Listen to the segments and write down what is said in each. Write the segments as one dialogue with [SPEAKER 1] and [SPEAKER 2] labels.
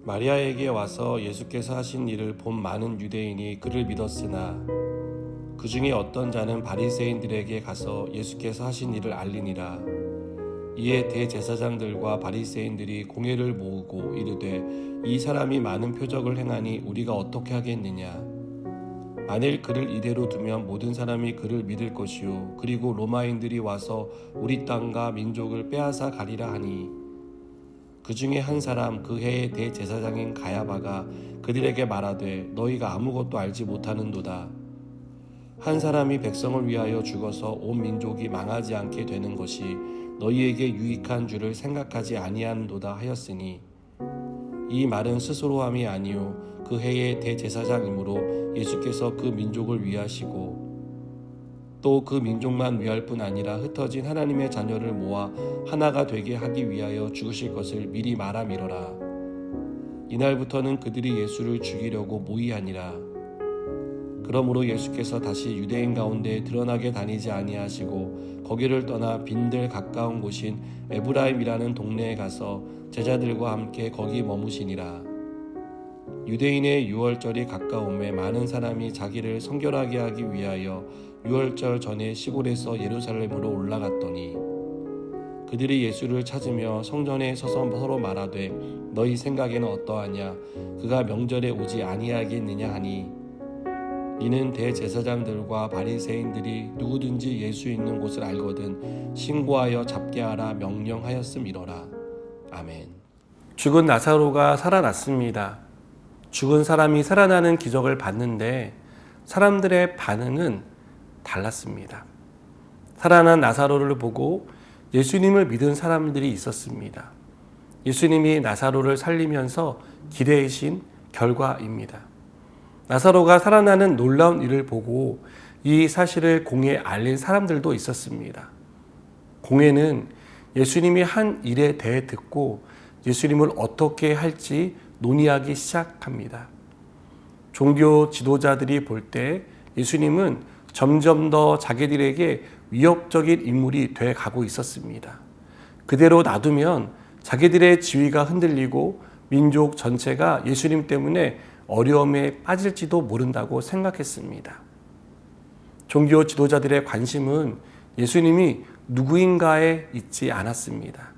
[SPEAKER 1] 마리아에게 와서 예수께서 하신 일을 본 많은 유대인이 그를 믿었으나 그 중에 어떤 자는 바리새인들에게 가서 예수께서 하신 일을 알리니라. 이에 대제사장들과 바리새인들이 공회를 모으고 이르되 이 사람이 많은 표적을 행하니 우리가 어떻게 하겠느냐. 만일 그를 이대로 두면 모든 사람이 그를 믿을 것이요 그리고 로마인들이 와서 우리 땅과 민족을 빼앗아 가리라 하니, 그 중에 한 사람 그 해의 대제사장인 가야바가 그들에게 말하되 너희가 아무것도 알지 못하는도다. 한 사람이 백성을 위하여 죽어서 온 민족이 망하지 않게 되는 것이 너희에게 유익한 줄을 생각하지 아니하는도다 하였으니, 이 말은 스스로 함이 아니요 그 해의 대제사장이므로 예수께서 그 민족을 위하시고 또 그 민족만 위할 뿐 아니라 흩어진 하나님의 자녀를 모아 하나가 되게 하기 위하여 죽으실 것을 미리 말함이로라. 이날부터는 그들이 예수를 죽이려고 모의하니라. 그러므로 예수께서 다시 유대인 가운데 드러나게 다니지 아니하시고 거기를 떠나 빈들 가까운 곳인 에브라임이라는 동네에 가서 제자들과 함께 거기 머무시니라. 유대인의 유월절이 가까움에 많은 사람이 자기를 성결하게 하기 위하여 유월절 전에 시골에서 예루살렘으로 올라갔더니, 그들이 예수를 찾으며 성전에 서서 서로 말하되 너희 생각에는 어떠하냐. 그가 명절에 오지 아니하겠느냐 하니, 이는 대제사장들과 바리새인들이 누구든지 예수 있는 곳을 알거든 신고하여 잡게 하라 명령하였음이로라. 아멘. 죽은 나사로가 살아났습니다. 죽은 사람이 살아나는 기적을 봤는데 사람들의 반응은 달랐습니다. 살아난 나사로를 보고 예수님을 믿은 사람들이 있었습니다. 예수님이 나사로를 살리면서 기대하신 결과입니다. 나사로가 살아나는 놀라운 일을 보고 이 사실을 공회에 알린 사람들도 있었습니다. 공회는 예수님이 한 일에 대해 듣고 예수님을 어떻게 할지 논의하기 시작합니다. 종교 지도자들이 볼 때 예수님은 점점 더 자기들에게 위협적인 인물이 돼 가고 있었습니다. 그대로 놔두면 자기들의 지위가 흔들리고 민족 전체가 예수님 때문에 어려움에 빠질지도 모른다고 생각했습니다. 종교 지도자들의 관심은 예수님이 누구인가에 있지 않았습니다.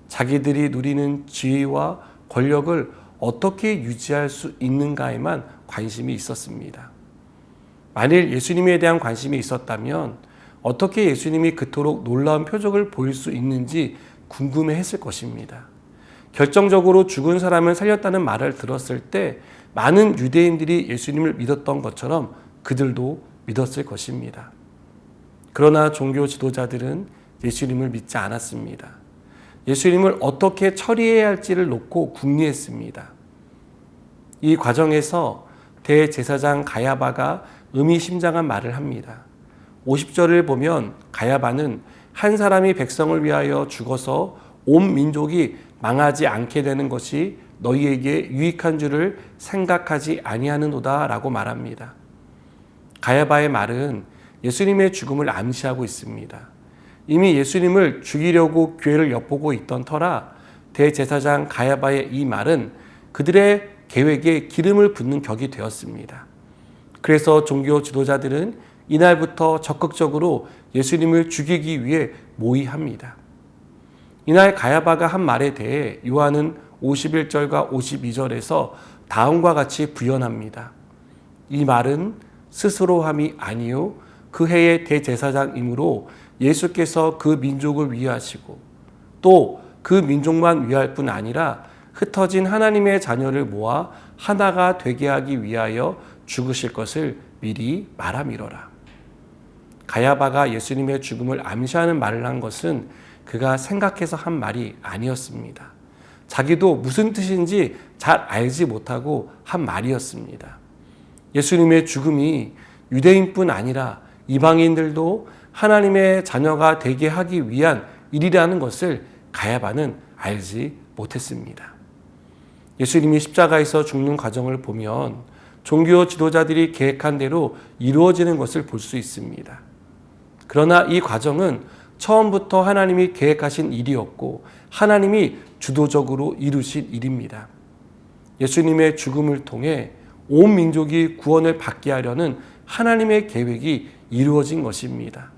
[SPEAKER 1] 자기들이 누리는 지위와 권력을 어떻게 유지할 수 있는가에만 관심이 있었습니다. 만일 예수님에 대한 관심이 있었다면 어떻게 예수님이 그토록 놀라운 표적을 보일 수 있는지 궁금해했을 것입니다. 결정적으로 죽은 사람을 살렸다는 말을 들었을 때 많은 유대인들이 예수님을 믿었던 것처럼 그들도 믿었을 것입니다. 그러나 종교 지도자들은 예수님을 믿지 않았습니다. 예수님을 어떻게 처리해야 할지를 놓고 궁리했습니다. 이 과정에서 대제사장 가야바가 의미심장한 말을 합니다. 50절을 보면 가야바는 한 사람이 백성을 위하여 죽어서 온 민족이 망하지 않게 되는 것이 너희에게 유익한 줄을 생각하지 아니하는도다 라고 말합니다. 가야바의 말은 예수님의 죽음을 암시하고 있습니다. 이미 예수님을 죽이려고 교회를 엿보고 있던 터라 대제사장 가야바의 이 말은 그들의 계획에 기름을 붓는 격이 되었습니다. 그래서 종교 지도자들은 이날부터 적극적으로 예수님을 죽이기 위해 모의합니다. 이날 가야바가 한 말에 대해 요한은 51절과 52절에서 다음과 같이 부연합니다. 이 말은 스스로 함이 아니요 그 해의 대제사장이므로 예수께서 그 민족을 위하시고 또 그 민족만 위할 뿐 아니라 흩어진 하나님의 자녀를 모아 하나가 되게 하기 위하여 죽으실 것을 미리 말함이로라. 가야바가 예수님의 죽음을 암시하는 말을 한 것은 그가 생각해서 한 말이 아니었습니다. 자기도 무슨 뜻인지 잘 알지 못하고 한 말이었습니다. 예수님의 죽음이 유대인뿐 아니라 이방인들도 하나님의 자녀가 되게 하기 위한 일이라는 것을 가야바는 알지 못했습니다. 예수님이 십자가에서 죽는 과정을 보면 종교 지도자들이 계획한 대로 이루어지는 것을 볼 수 있습니다. 그러나 이 과정은 처음부터 하나님이 계획하신 일이었고 하나님이 주도적으로 이루신 일입니다. 예수님의 죽음을 통해 온 민족이 구원을 받게 하려는 하나님의 계획이 이루어진 것입니다.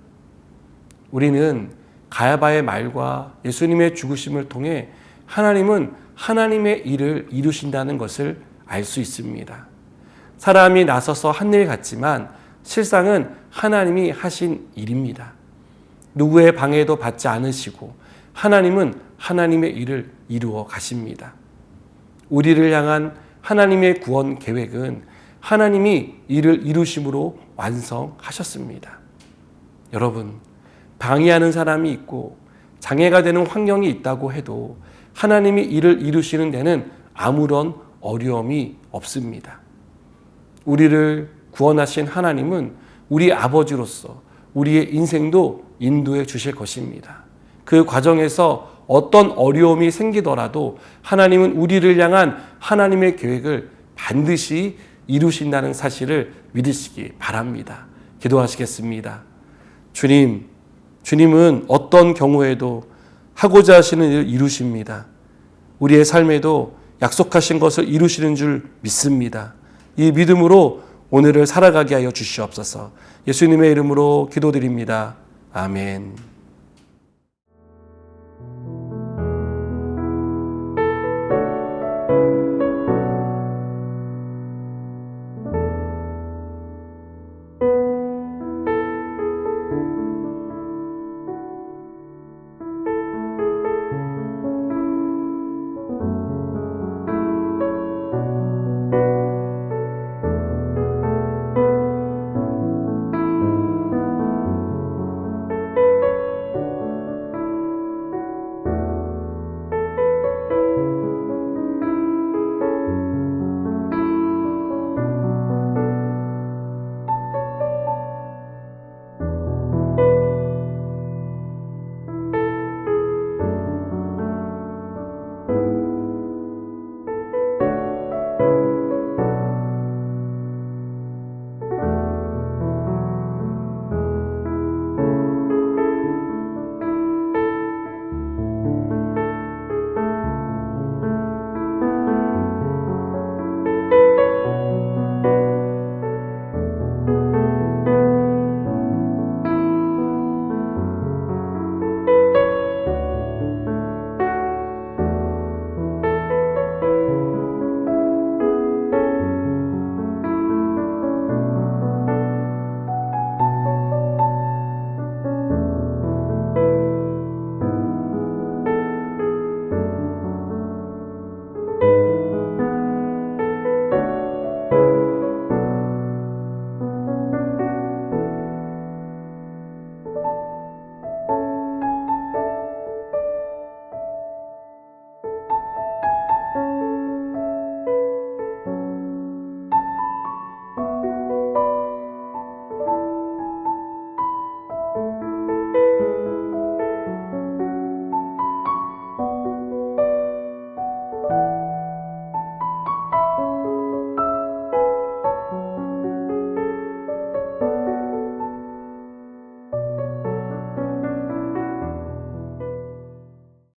[SPEAKER 1] 우리는 가야바의 말과 예수님의 죽으심을 통해 하나님은 하나님의 일을 이루신다는 것을 알 수 있습니다. 사람이 나서서 한 일 같지만 실상은 하나님이 하신 일입니다. 누구의 방해도 받지 않으시고 하나님은 하나님의 일을 이루어 가십니다. 우리를 향한 하나님의 구원 계획은 하나님이 이를 이루심으로 완성하셨습니다. 여러분, 방해하는 사람이 있고 장애가 되는 환경이 있다고 해도 하나님이 이를 이루시는 데는 아무런 어려움이 없습니다. 우리를 구원하신 하나님은 우리 아버지로서 우리의 인생도 인도해 주실 것입니다. 그 과정에서 어떤 어려움이 생기더라도 하나님은 우리를 향한 하나님의 계획을 반드시 이루신다는 사실을 믿으시기 바랍니다. 기도하시겠습니다. 주님은 어떤 경우에도 하고자 하시는 일을 이루십니다. 우리의 삶에도 약속하신 것을 이루시는 줄 믿습니다. 이 믿음으로 오늘을 살아가게 하여 주시옵소서. 예수님의 이름으로 기도드립니다. 아멘.